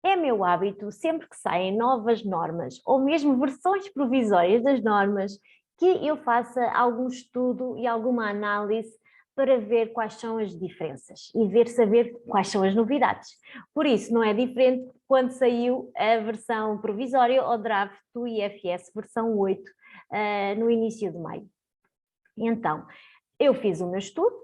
É meu hábito, sempre que saem novas normas, ou mesmo versões provisórias das normas, que eu faça algum estudo e alguma análise para ver quais são as diferenças e saber quais são as novidades. Por isso, não é diferente quando saiu a versão provisória ou draft do IFS versão 8, no início de maio. Então, eu fiz o meu estudo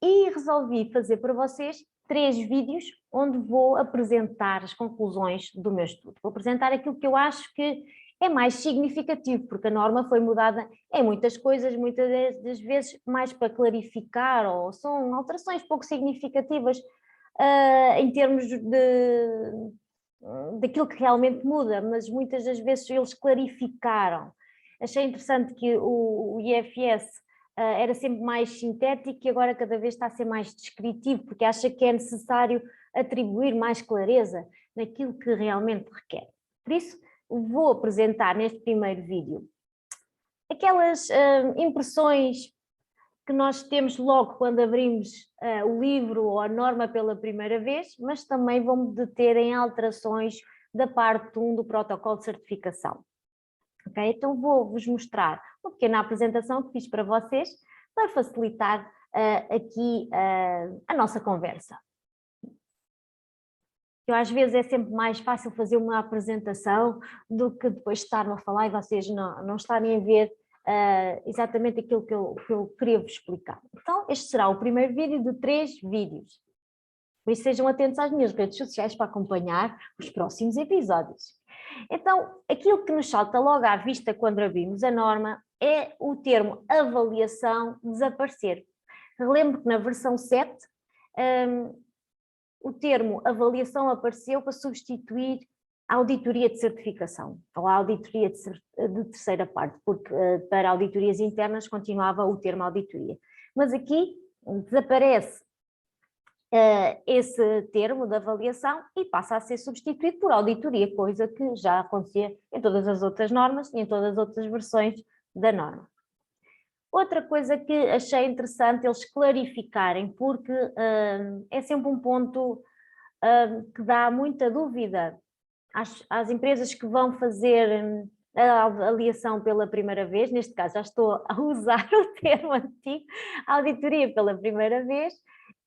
e resolvi fazer para vocês 3 vídeos onde vou apresentar as conclusões do meu estudo. Vou apresentar aquilo que eu acho que é mais significativo, porque a norma foi mudada em muitas coisas, muitas das vezes mais para clarificar, ou são alterações pouco significativas em termos daquilo que realmente muda, mas muitas das vezes eles clarificaram. Achei interessante que o IFS era sempre mais sintético e agora cada vez está a ser mais descritivo, porque acha que é necessário atribuir mais clareza naquilo que realmente requer. Por isso, vou apresentar neste primeiro vídeo aquelas impressões que nós temos logo quando abrimos o livro ou a norma pela primeira vez, mas também vou-me deter em alterações da parte 1 do protocolo de certificação. Okay? Então vou-vos mostrar uma pequena apresentação que fiz para vocês para facilitar aqui a nossa conversa. Eu, às vezes é sempre mais fácil fazer uma apresentação do que depois estar a falar e vocês não estarem a ver exatamente aquilo que eu queria vos explicar. Então este será o primeiro vídeo de 3 vídeos. Por isso sejam atentos às minhas redes sociais para acompanhar os próximos episódios. Então, aquilo que nos salta logo à vista quando abrimos a norma é o termo avaliação desaparecer. Relembro que na versão 7 o termo avaliação apareceu para substituir a auditoria de certificação, ou a auditoria de terceira parte, porque para auditorias internas continuava o termo auditoria. Mas aqui desaparece esse termo de avaliação e passa a ser substituído por auditoria, coisa que já acontecia em todas as outras normas e em todas as outras versões da norma. Outra coisa que achei interessante eles clarificarem, porque é sempre um ponto que dá muita dúvida às empresas que vão fazer a avaliação pela primeira vez, neste caso já estou a usar o termo antigo, a auditoria pela primeira vez,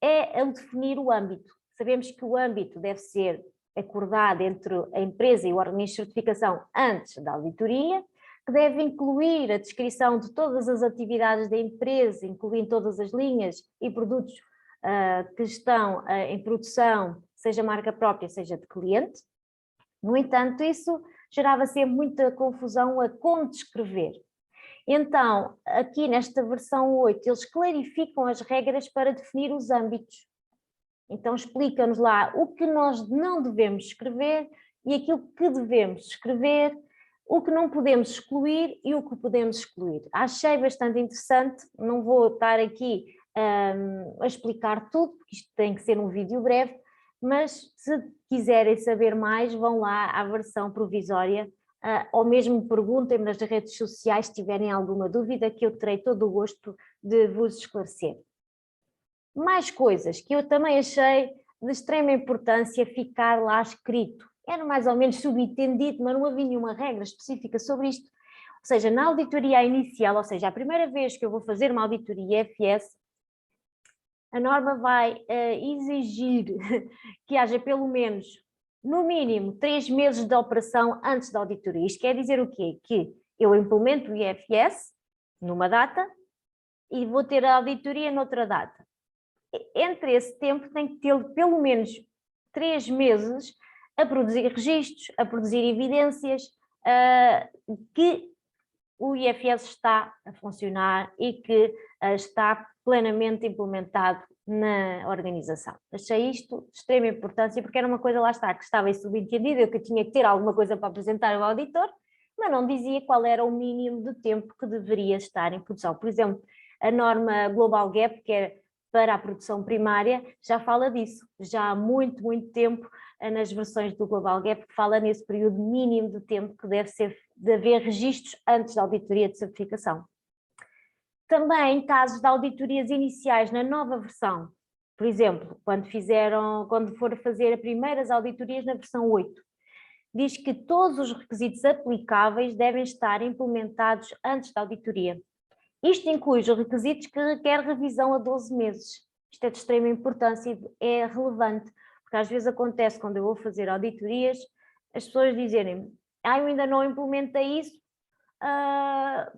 é o definir o âmbito. Sabemos que o âmbito deve ser acordado entre a empresa e o órgão de certificação antes da auditoria, que deve incluir a descrição de todas as atividades da empresa, incluindo todas as linhas e produtos que estão em produção, seja marca própria, seja de cliente. No entanto, isso gerava sempre muita confusão a como descrever. Então, aqui nesta versão 8, eles clarificam as regras para definir os âmbitos. Então, explica-nos lá o que nós não devemos escrever e aquilo que devemos escrever, o que não podemos excluir e o que podemos excluir. Achei bastante interessante, não vou estar aqui a explicar tudo, porque isto tem que ser um vídeo breve, mas se quiserem saber mais, vão lá à versão provisória, ou mesmo perguntem-me nas redes sociais se tiverem alguma dúvida, que eu terei todo o gosto de vos esclarecer. Mais coisas que eu também achei de extrema importância ficar lá escrito. Era mais ou menos subentendido, mas não havia nenhuma regra específica sobre isto. Ou seja, na auditoria inicial, ou seja, a primeira vez que eu vou fazer uma auditoria IFS, a norma vai exigir que haja pelo menos, no mínimo, 3 meses de operação antes da auditoria. Isto quer dizer o quê? Que eu implemento o IFS numa data e vou ter a auditoria noutra data. Entre esse tempo tem que ter pelo menos 3 meses a produzir registros, a produzir evidências que o IFS está a funcionar e que está plenamente implementado na organização. Achei isto de extrema importância porque era uma coisa, lá está, que estava subentendida, eu que tinha que ter alguma coisa para apresentar ao auditor, mas não dizia qual era o mínimo de tempo que deveria estar em produção. Por exemplo, a norma Global Gap, que é para a produção primária, já fala disso, já há muito tempo nas versões do Global Gap que fala nesse período mínimo de tempo que de haver registros antes da auditoria de certificação. Também em casos de auditorias iniciais na nova versão, Por exemplo, quando for fazer as primeiras auditorias na versão 8, diz que todos os requisitos aplicáveis devem estar implementados antes da auditoria. Isto inclui os requisitos que requer revisão a 12 meses. Isto é de extrema importância e é relevante, porque às vezes acontece quando eu vou fazer auditorias, as pessoas dizerem, eu ainda não implementei isso,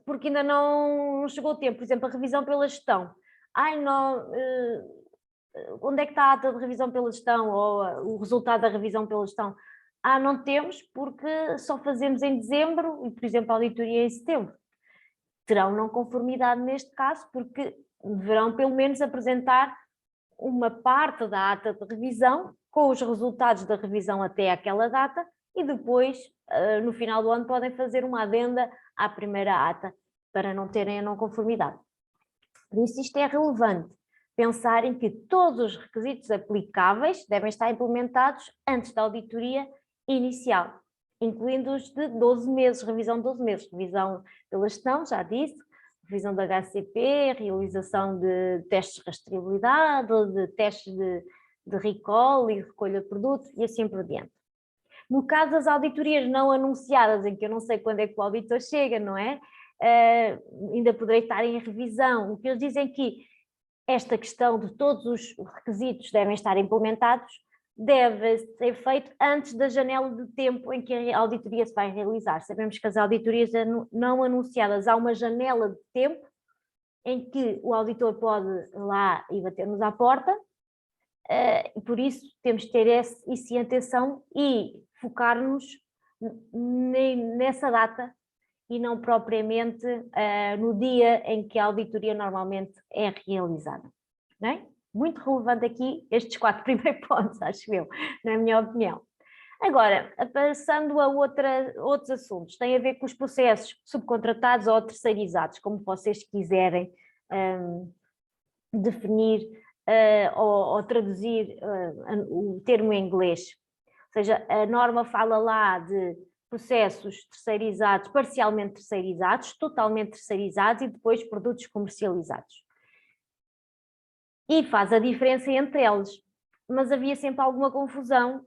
porque ainda não chegou o tempo. Por exemplo, a revisão pela gestão. Onde é que está a ata de revisão pela gestão ou o resultado da revisão pela gestão? Não temos porque só fazemos em dezembro e, por exemplo, a auditoria em setembro. Terão não conformidade neste caso porque deverão pelo menos apresentar uma parte da ata de revisão com os resultados da revisão até aquela data e depois, no final do ano, podem fazer uma adenda à primeira ata para não terem a não conformidade. Por isso isto é relevante, pensar em que todos os requisitos aplicáveis devem estar implementados antes da auditoria inicial, incluindo os de 12 meses, revisão de 12 meses, revisão pela gestão, já disse, revisão da HCP, realização de testes de rastreabilidade, de testes de recall e recolha de produtos e assim por diante. No caso das auditorias não anunciadas, em que eu não sei quando é que o auditor chega, não é? Ainda poderei estar em revisão. O que eles dizem é que esta questão de todos os requisitos devem estar implementados deve ser feito antes da janela de tempo em que a auditoria se vai realizar. Sabemos que as auditorias não anunciadas, há uma janela de tempo em que o auditor pode ir lá e bater-nos à porta, por isso temos que ter isso em atenção e focar-nos nessa data e não propriamente no dia em que a auditoria normalmente é realizada. Não é? Muito relevante aqui estes 4 primeiros pontos, acho eu, na minha opinião. Agora, passando a outros assuntos, tem a ver com os processos subcontratados ou terceirizados, como vocês quiserem definir ou traduzir o termo em inglês. Ou seja, a norma fala lá de processos terceirizados, parcialmente terceirizados, totalmente terceirizados e depois produtos comercializados. E faz a diferença entre eles, mas havia sempre alguma confusão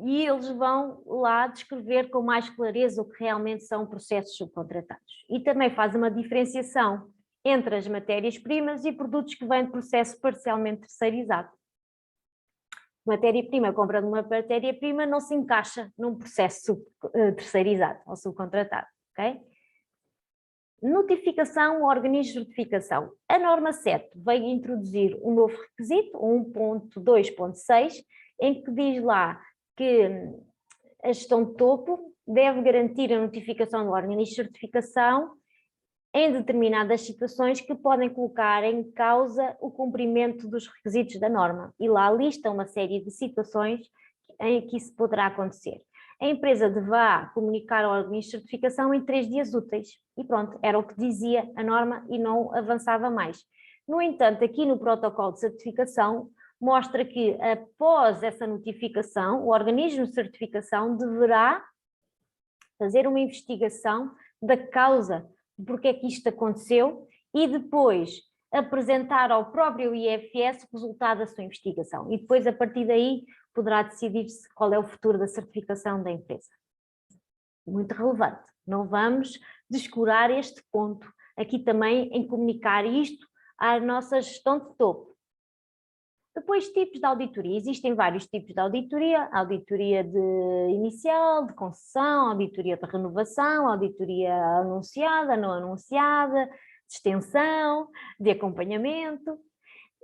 e eles vão lá descrever com mais clareza o que realmente são processos subcontratados. E também faz uma diferenciação entre as matérias-primas e produtos que vêm de processo parcialmente terceirizado. Matéria-prima, compra de uma matéria-prima não se encaixa num processo terceirizado ou subcontratado, ok? Notificação ao organismo de certificação. A norma 7 veio introduzir um novo requisito, 1.2.6, em que diz lá que a gestão de topo deve garantir a notificação do organismo de certificação em determinadas situações que podem colocar em causa o cumprimento dos requisitos da norma. E lá lista uma série de situações em que isso poderá acontecer. A empresa deverá comunicar ao organismo de certificação em 3 dias úteis. E pronto, era o que dizia a norma e não avançava mais. No entanto, aqui no protocolo de certificação, mostra que após essa notificação, o organismo de certificação deverá fazer uma investigação da causa de porque é que isto aconteceu e depois apresentar ao próprio IFS o resultado da sua investigação. E depois, a partir daí, poderá decidir-se qual é o futuro da certificação da empresa. Muito relevante. Não vamos descurar este ponto aqui também em comunicar isto à nossa gestão de topo. Depois, tipos de auditoria. Existem vários tipos de auditoria. Auditoria inicial, de concessão, auditoria de renovação, auditoria anunciada, não anunciada, de extensão, de acompanhamento.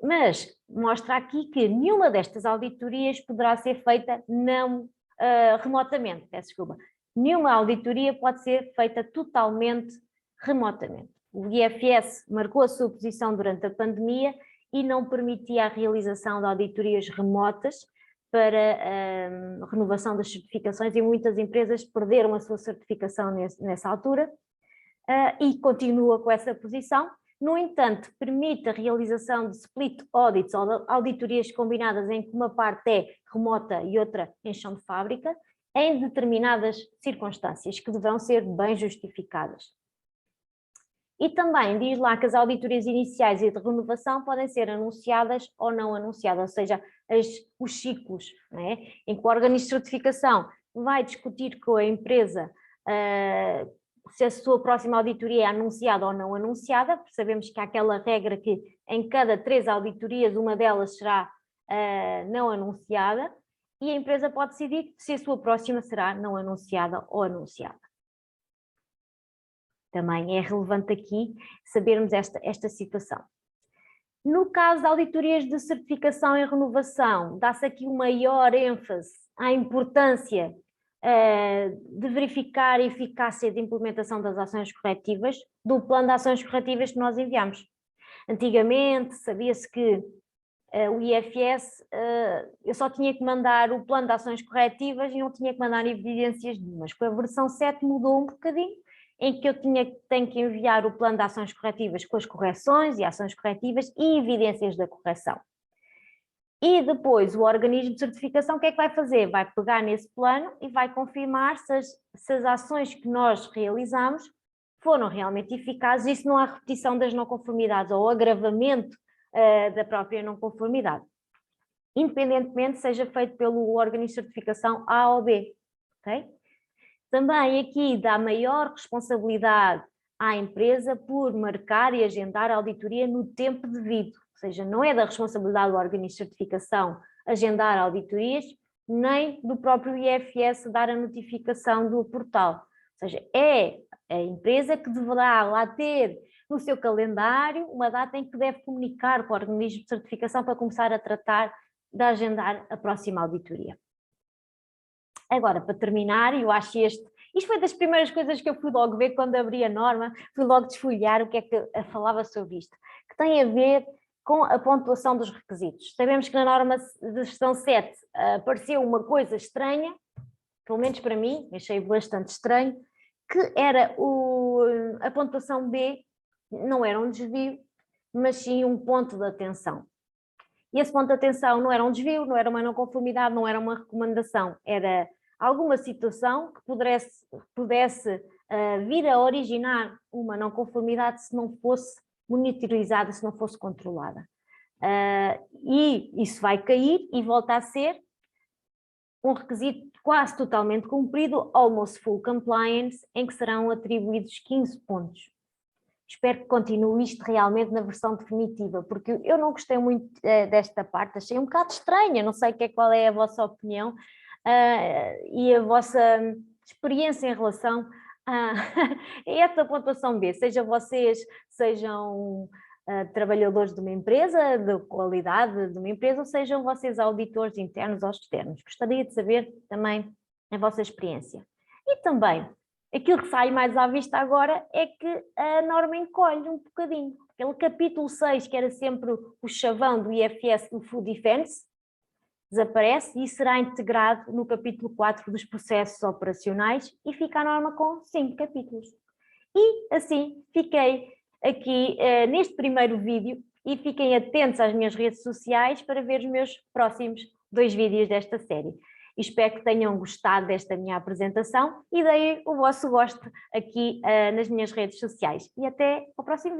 Mas mostra aqui que nenhuma destas auditorias poderá ser feita remotamente. Peço desculpa. Nenhuma auditoria pode ser feita totalmente remotamente. O IFS marcou a sua posição durante a pandemia e não permitia a realização de auditorias remotas para a renovação das certificações e muitas empresas perderam a sua certificação nessa altura e continua com essa posição. No entanto, permite a realização de split audits ou auditorias combinadas em que uma parte é remota e outra em chão de fábrica, em determinadas circunstâncias que deverão ser bem justificadas. E também diz lá que as auditorias iniciais e de renovação podem ser anunciadas ou não anunciadas, ou seja, os ciclos, não é? Em que o organismo de certificação vai discutir com a empresa se a sua próxima auditoria é anunciada ou não anunciada, porque sabemos que há aquela regra que em cada 3 auditorias uma delas será não anunciada, e a empresa pode decidir se a sua próxima será não anunciada ou anunciada. Também é relevante aqui sabermos esta situação. No caso de auditorias de certificação e renovação, dá-se aqui o maior ênfase à importância de verificar a eficácia de implementação das ações corretivas do plano de ações corretivas que nós enviamos. Antigamente sabia-se que o IFS, eu só tinha que mandar o plano de ações corretivas e não tinha que mandar evidências nenhumas. Com a versão 7 mudou um bocadinho, em que eu tenho que enviar o plano de ações corretivas com as correções e ações corretivas e evidências da correção. E depois o organismo de certificação o que é que vai fazer? Vai pegar nesse plano e vai confirmar se as ações que nós realizamos foram realmente eficazes e se não há repetição das não conformidades ou agravamento da própria não conformidade. Independentemente seja feito pelo organismo de certificação A ou B. Okay? Também aqui dá maior responsabilidade à empresa por marcar e agendar a auditoria no tempo devido, ou seja, não é da responsabilidade do organismo de certificação agendar auditorias, nem do próprio IFS dar a notificação do portal, ou seja, é a empresa que deverá lá ter no seu calendário uma data em que deve comunicar com o organismo de certificação para começar a tratar de agendar a próxima auditoria. Agora, para terminar, eu acho isto foi das primeiras coisas que eu fui logo ver quando abri a norma, fui logo desfolhar o que é que falava sobre isto, que tem a ver com a pontuação dos requisitos. Sabemos que na norma de gestão 7 apareceu uma coisa estranha, pelo menos para mim, achei bastante estranho, que era a pontuação B, não era um desvio, mas sim um ponto de atenção. E esse ponto de atenção não era um desvio, não era uma não conformidade, não era uma recomendação, era alguma situação que pudesse vir a originar uma não conformidade se não fosse monitorizada, se não fosse controlada. E isso vai cair e volta a ser um requisito quase totalmente cumprido, almost full compliance, em que serão atribuídos 15 pontos. Espero que continue isto realmente na versão definitiva, porque eu não gostei muito desta parte, achei um bocado estranha, não sei qual é a vossa opinião e a vossa experiência em relação a esta pontuação B, seja vocês sejam trabalhadores de uma empresa, de qualidade de uma empresa, ou sejam vocês auditores internos ou externos. Gostaria de saber também a vossa experiência. E também, aquilo que sai mais à vista agora é que a norma encolhe um bocadinho. Aquele capítulo 6, que era sempre o chavão do IFS do Food Defense, desaparece e será integrado no capítulo 4 dos processos operacionais e fica a norma com 5 capítulos. E assim fiquei aqui neste primeiro vídeo e fiquem atentos às minhas redes sociais para ver os meus próximos 2 vídeos desta série. Espero que tenham gostado desta minha apresentação e deem o vosso gosto aqui nas minhas redes sociais. E até ao próximo vídeo.